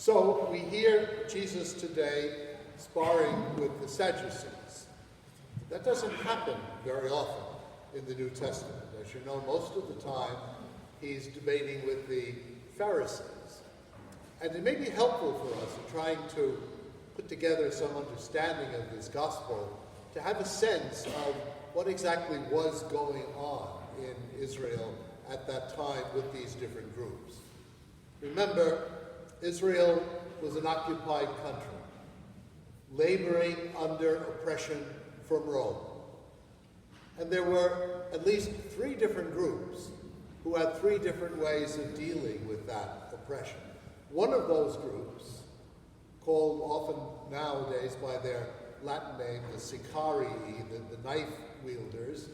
So we hear Jesus today sparring with the Sadducees. That doesn't happen very often in the New Testament. As you know, most of the time he's debating with the Pharisees. And it may be helpful for us in trying to put together some understanding of this gospel to have a sense of what exactly was going on in Israel at that time with these different groups. Remember, Israel was an occupied country, laboring under oppression from Rome. And there were at least three different groups who had three different ways of dealing with that oppression. One of those groups, called often nowadays by their Latin name, the Sicarii, the knife wielders,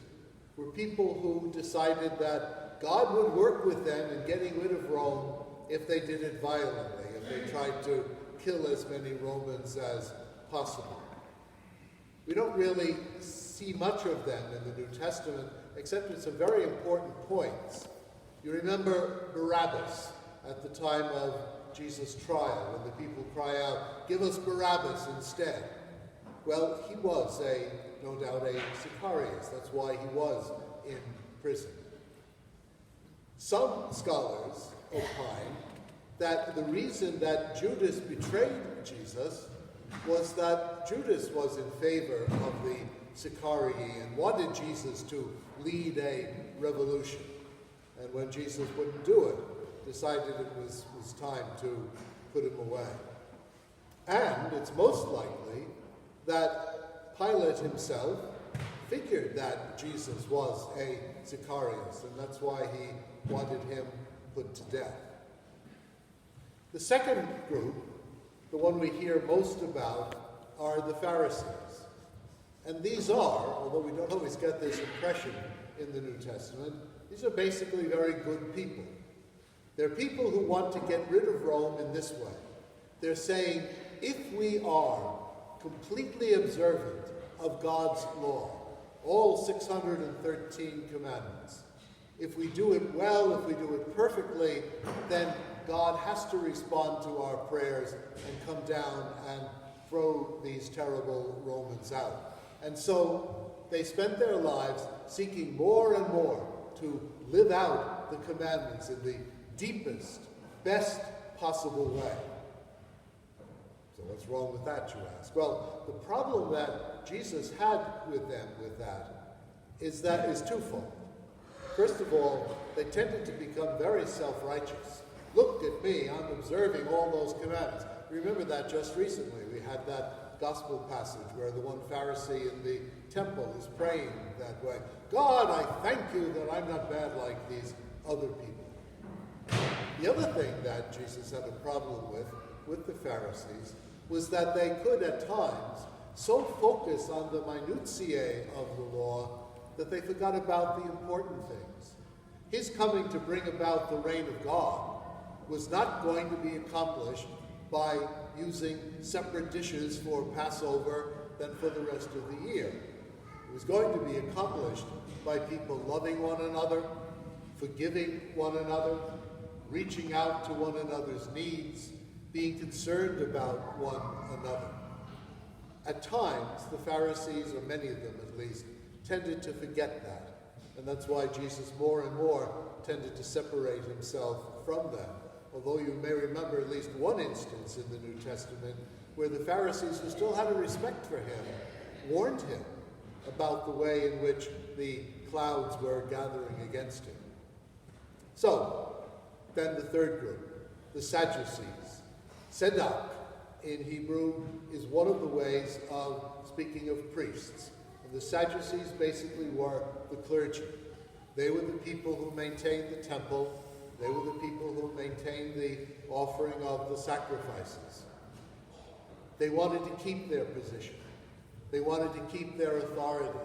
were people who decided that God would work with them in getting rid of Rome if they did it violently, if they tried to kill as many Romans as possible. We don't really see much of them in the New Testament, except at some very important points. You remember Barabbas at the time of Jesus' trial, when the people cry out, "Give us Barabbas instead." Well, he was no doubt a Sicarius. That's why he was in prison. Some scholars opine that the reason that Judas betrayed Jesus was that Judas was in favor of the Sicarii and wanted Jesus to lead a revolution. And when Jesus wouldn't do it, decided it was time to put him away. And it's most likely that Pilate himself figured that Jesus was a Sicarius, and that's why he wanted him put to death. The second group, the one we hear most about, are the Pharisees. And these are, although we don't always get this impression in the New Testament, these are basically very good people. They're people who want to get rid of Rome in this way. They're saying, if we are completely observant of God's law, all 613 commandments, if we do it well, if we do it perfectly, then God has to respond to our prayers and come down and throw these terrible Romans out. And so they spent their lives seeking more and more to live out the commandments in the deepest, best possible way. So what's wrong with that, you ask? Well, the problem that Jesus had with them with that is twofold. First of all, they tended to become very self-righteous. Look at me, I'm observing all those commandments. Remember that just recently. We had that gospel passage where the one Pharisee in the temple is praying that way. God, I thank you that I'm not bad like these other people. The other thing that Jesus had a problem with the Pharisees, was that they could at times so focus on the minutiae of the law that they forgot about the important things. His coming to bring about the reign of God was not going to be accomplished by using separate dishes for Passover than for the rest of the year. It was going to be accomplished by people loving one another, forgiving one another, reaching out to one another's needs, being concerned about one another. At times, the Pharisees, or many of them at least, tended to forget that. And that's why Jesus more and more tended to separate himself from them. Although you may remember at least one instance in the New Testament where the Pharisees, who still had a respect for him, warned him about the way in which the clouds were gathering against him. So, then the third group, the Sadducees. Sadak in Hebrew is one of the ways of speaking of priests. And the Sadducees basically were the clergy. They were the people who maintained the temple. They were the people who maintained the offering of the sacrifices. They wanted to keep their position. They wanted to keep their authority.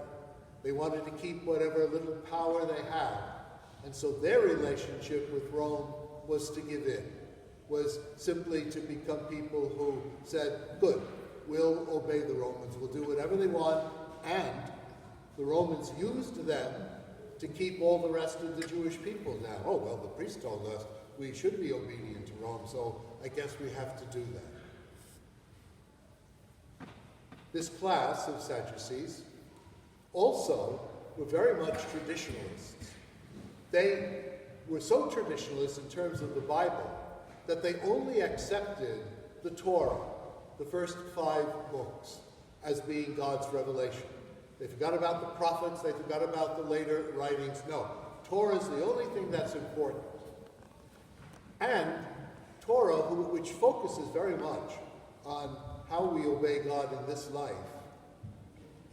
They wanted to keep whatever little power they had. And so their relationship with Rome was to give in, was simply to become people who said, good, we'll obey the Romans, we'll do whatever they want, and the Romans used them to keep all the rest of the Jewish people down. Oh, well, the priest told us we should be obedient to Rome, so I guess we have to do that. This class of Sadducees also were very much traditionalists. They were so traditionalist in terms of the Bible that they only accepted the Torah, the first 5 books, as being God's revelation. They forgot about the prophets, they forgot about the later writings. No, Torah is the only thing that's important. And Torah, which focuses very much on how we obey God in this life,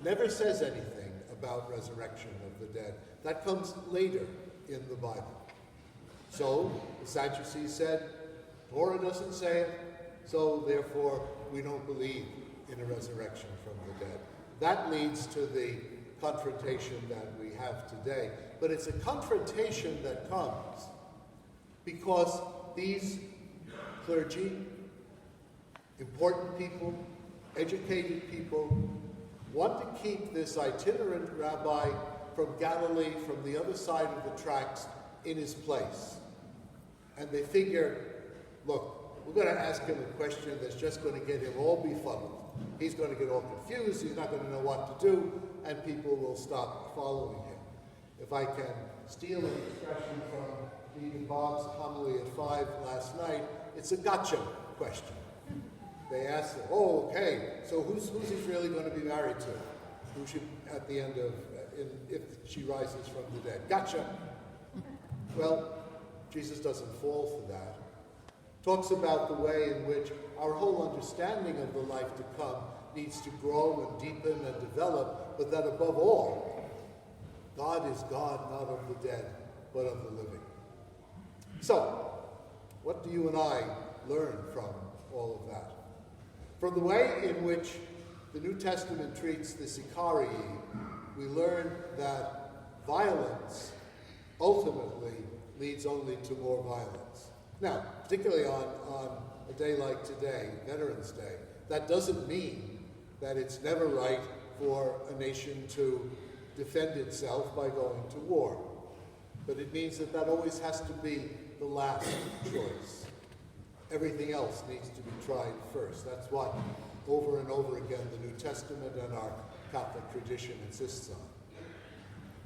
never says anything about resurrection of the dead. That comes later in the Bible. So the Sadducees said, Torah doesn't say it, so therefore we don't believe in a resurrection from the dead. That leads to the confrontation that we have today. But it's a confrontation that comes because these clergy, important people, educated people, want to keep this itinerant rabbi from Galilee, from the other side of the tracks, in his place. And they figure, look, we're going to ask him a question that's just going to get him all befuddled. He's going to get all confused, he's not going to know what to do, and people will stop following him. If I can steal an expression from Deacon Bob's homily at 5 last night, it's a gotcha question. They ask him, oh, okay, so who's he really going to be married to? Who should, at the end of, if she rises from the dead? Gotcha. Well, Jesus doesn't fall for that. Talks about the way in which our whole understanding of the life to come needs to grow and deepen and develop, but that above all, God is God not of the dead, but of the living. So, what do you and I learn from all of that? From the way in which the New Testament treats the Sicarii, we learn that violence ultimately leads only to more violence. Now, particularly on a day like today, Veterans Day, that doesn't mean that it's never right for a nation to defend itself by going to war. But it means that that always has to be the last choice. Everything else needs to be tried first. That's what, over and over again, the New Testament and our Catholic tradition insists on.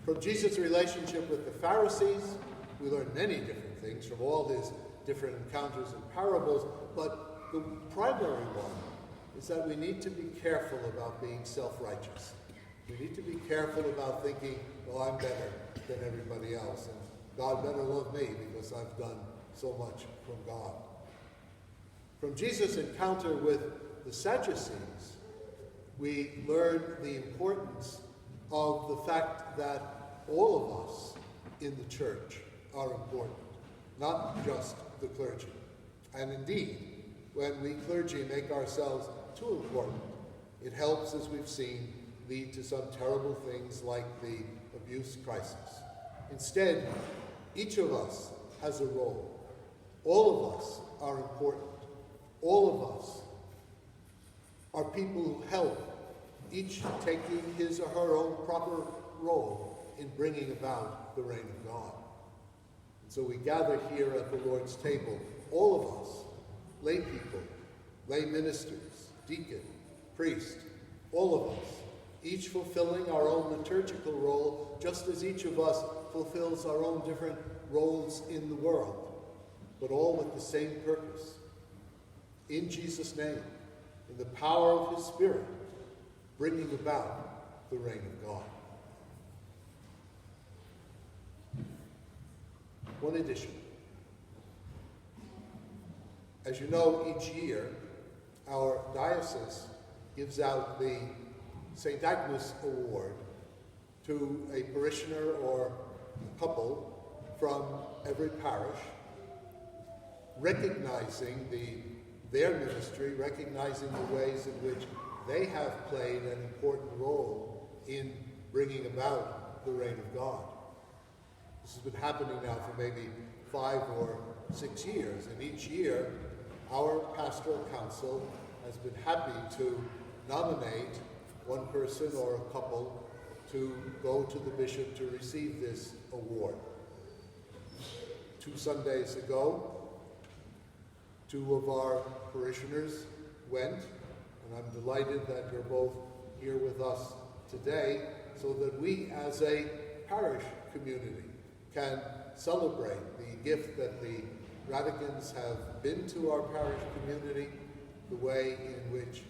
From Jesus' relationship with the Pharisees, we learn many different things from all his different encounters and parables, but the primary one is that we need to be careful about being self-righteous. We need to be careful about thinking, well, I'm better than everybody else, and God better love me because I've done so much from God. From Jesus' encounter with the Sadducees, we learn the importance of the fact that all of us in the church are important, not just the clergy. And indeed, when we clergy make ourselves too important, it helps, as we've seen, lead to some terrible things like the abuse crisis. Instead, each of us has a role. All of us are important. All of us are people who help, each taking his or her own proper role in bringing about the reign of God. And so we gather here at the Lord's table, all of us, lay people, lay ministers, deacon, priest, all of us, each fulfilling our own liturgical role, just as each of us fulfills our own different roles in the world, but all with the same purpose. In Jesus' name, in the power of his Spirit, bringing about the reign of God. One addition. As you know, each year, our diocese gives out the St. Agnes Award to a parishioner or a couple from every parish, recognizing their ministry, recognizing the ways in which they have played an important role in bringing about the reign of God. This has been happening now for maybe 5 or 6 years, and each year our pastoral council has been happy to nominate one person or a couple to go to the bishop to receive this award. 2 Sundays ago, 2 of our parishioners went, and I'm delighted that you're both here with us today so that we as a parish community can celebrate the gift that the Radicans have been to our parish community, the way in which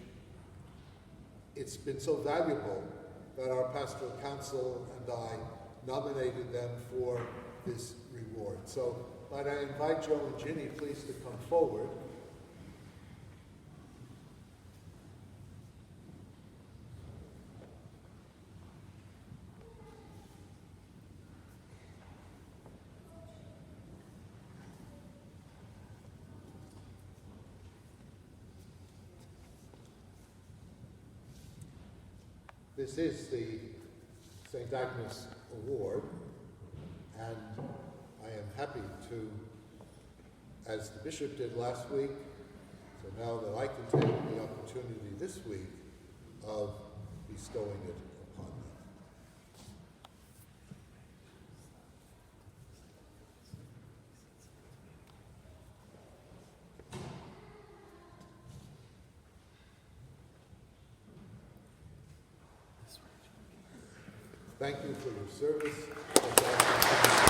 it's been so valuable that our pastoral council and I nominated them for this reward. So might I invite Joe and Ginny please to come forward. This is the St. Agnes Award, and I am happy to, as the bishop did last week, so now that I can take the opportunity this week of bestowing it upon them. Thank you for your service.